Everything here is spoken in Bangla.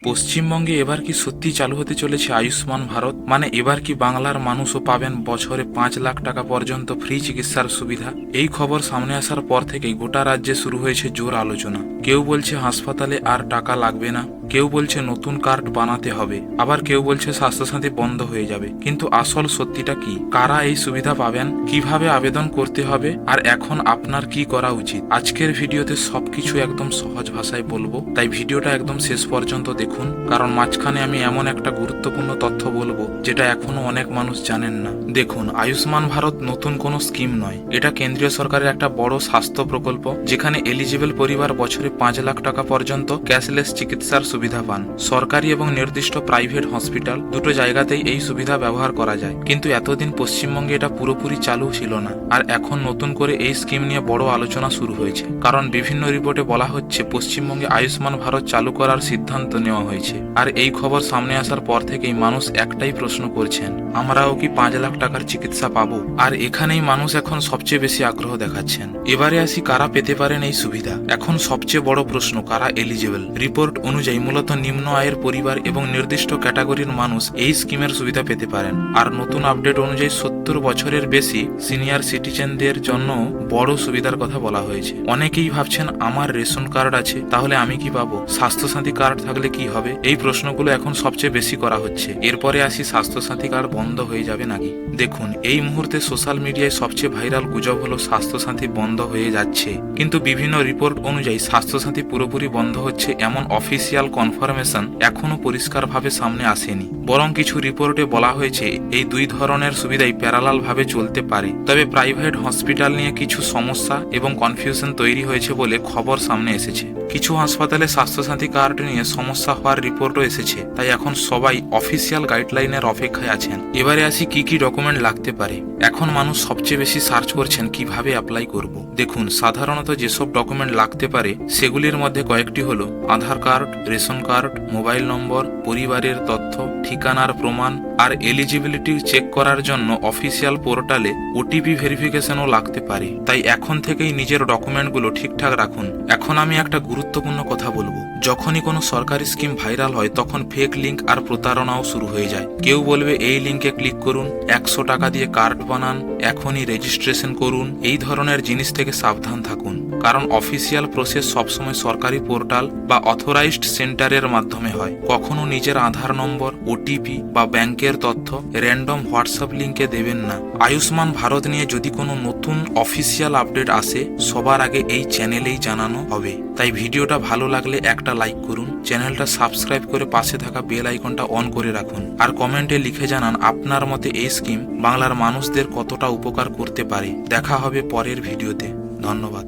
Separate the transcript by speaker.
Speaker 1: পশ্চিমবঙ্গে এবার কি সত্যি চালু হতে চলেছে আয়ুষ্মান ভারত? মানে এবার কি বাংলার মানুষও পাবেন বছরে 5 লাখ টাকা পর্যন্ত ফ্রি চিকিৎসার সুবিধা? এই খবর সামনে আসার পর থেকেই গোটা রাজ্যে শুরু হয়েছে জোর আলোচনা। কেউ বলছে হাসপাতালে আর টাকা লাগবে না, কেউ বলছে নতুন কার্ড বানাতে হবে, আবার কেউ বলছে স্বাস্থ্যসাথী বন্ধ হয়ে যাবে। কিন্তু আসল সত্যিটা কি? কারা এই সুবিধা পাবেন, কিভাবে আবেদন করতে হবে, আর এখন আপনার কি করা উচিত? আজকের ভিডিওতে সবকিছু একদম সহজ ভাষায় বলবো, তাই ভিডিওটা একদম শেষ পর্যন্ত দেখুন, কারণ মাঝখানে আমি এমন একটা গুরুত্বপূর্ণ তথ্য বলবো যেটা এখনো অনেক মানুষ জানেন না। দেখুন, আয়ুষ্মান ভারত নতুন কোনো স্কিম নয়, এটা কেন্দ্রীয় সরকারের একটা বড় স্বাস্থ্য প্রকল্প, যেখানে এলিজিবল পরিবার বছরে 5 লাখ টাকা পর্যন্ত ক্যাশলেস চিকিৎসার সুবিধা পান। সরকারি এবং নির্দিষ্ট প্রাইভেট হসপিটাল দুটো জায়গাতেই এই সুবিধা ব্যবহার করা যায়। কিন্তু এতদিন পশ্চিমবঙ্গে এটা পুরোপুরি চালু ছিল না, আর এখন নতুন করে এই স্কিম নিয়ে বড় আলোচনা শুরু হয়েছে। কারণ বিভিন্ন রিপোর্টে বলা হচ্ছে পশ্চিমবঙ্গে আয়ুষ্মান ভারত চালু করার সিদ্ধান্ত নেওয়া হয়েছে। আর এই খবর সামনে আসার পর থেকেই মানুষ একটাই প্রশ্ন করছেন, আমরাও কি 5 লাখ টাকার চিকিৎসা পাবো? আর এখানেই মানুষ এখন সবচেয়ে বেশি আগ্রহ দেখাচ্ছেন। এবারে আসি কারা পেতে পারেন এই সুবিধা। এখন সবচেয়ে বড় প্রশ্ন, কারা এলিজিবল? রিপোর্ট অনুযায়ী মূলত নিম্ন আয়ের পরিবার এবং নির্দিষ্ট ক্যাটাগরির মানুষ এই স্কিমের সুবিধা পেতে পারেন। আর নতুন আপডেট অনুযায়ী 70 বছরের বেশি সিনিয়র সিটিজেনদের জন্য বড় সুবিধার কথা বলা হয়েছে। অনেকেই ভাবছেন, আমার রেশন কার্ড আছে, তাহলে আমি কি পাবো? স্বাস্থ্যসাথী কার্ড থাকলে কি হবে? এই প্রশ্নগুলো এখন সবচেয়ে বেশি করা হচ্ছে। এরপরে আসি, স্বাস্থ্যসাথী কার্ড বন্ধ হয়ে যাবে নাকি? দেখুন, এই মুহূর্তে সোশ্যাল মিডিয়ায় সবচেয়ে ভাইরাল গুজব হলো স্বাস্থ্যসাথী বন্ধ হয়ে যাচ্ছে। কিন্তু বিভিন্ন রিপোর্ট অনুযায়ী স্বাস্থ্যসাথী পুরোপুরি বন্ধ হচ্ছে এমন অফিসিয়াল কনফার্মেশন এখনো পরিষ্কারভাবে সামনে আসেনি। বরং কিছু রিপোর্টে বলা হয়েছে এই দুই ধরনের সুবিধাই প্যারালাল ভাবে চলতে পারে। তবে প্রাইভেট হসপিটাল নিয়ে কিছু সমস্যা এবং কনফিউশন তৈরি হয়েছে বলে খবর সামনে এসেছে। কিছু হাসপাতালে স্বাস্থ্যসাথী কার্ড নিয়ে সমস্যা হওয়ার রিপোর্টও এসেছে, তাই এখন সবাই অফিসিয়াল গাইডলাইনের অপেক্ষায় আছেন। এবারে আসি কি কি ডকুমেন্ট লাগতে পারে। এখন মানুষ সবচেয়ে বেশি সার্চ করছেন কিভাবে অ্যাপ্লাই করব। দেখুন, সাধারণত যেসব ডকুমেন্ট লাগতে পারে সেগুলির মধ্যে কয়েকটি হলো Aadhaar card, ration card, mobile number, পরিবারের তথ্য, ঠিকানার প্রমাণ, আর এলিজিবিলিটি চেক করার জন্য অফিসিয়াল পোর্টালে ওটিপি ভেরিফিকেশনও লাগতে পারে। তাই এখন থেকেই নিজের ডকুমেন্টগুলো ঠিকঠাক রাখুন। এখন আমি একটা গুরুত্বপূর্ণ কথা বলবো। যখনই কোনো সরকারি স্কিম ভাইরাল হয় তখন ফেক লিঙ্ক আর প্রতারণাও শুরু হয়ে যায়। কেউ বলবে এই লিঙ্কে ক্লিক করুন, 100 টাকা দিয়ে কার্ড বানান, এখনই রেজিস্ট্রেশন করুন। এই ধরনের জিনিস থেকে সাবধান থাকুন, কারণ অফিসিয়াল প্রসেস সবসময় সরকারি পোর্টাল বা অথরাইজড সেন্টারের মাধ্যমে হয়। কখনো নিজের আধার নম্বর, ওটিপি বা ব্যাংকের তথ্য র্যান্ডম হোয়াটসঅ্যাপ লিঙ্কে দেবেন না। আয়ুষ্মান ভারত নিয়ে যদি কোনো নতুন অফিসিয়াল আপডেট আসে সবার আগে এই চ্যানেলেই জানানো হবে। তাই ভিডিওটা ভালো লাগলে একটা লাইক করুন, চ্যানেলটা সাবস্ক্রাইব করে পাশে থাকা বেল আইকনটা অন করে রাখুন, আর কমেন্টে লিখে জানান আপনার মতে এই স্কিম বাংলার মানুষদের কতটা উপকার করতে পারে। দেখা হবে পরের ভিডিওতে। ধন্যবাদ।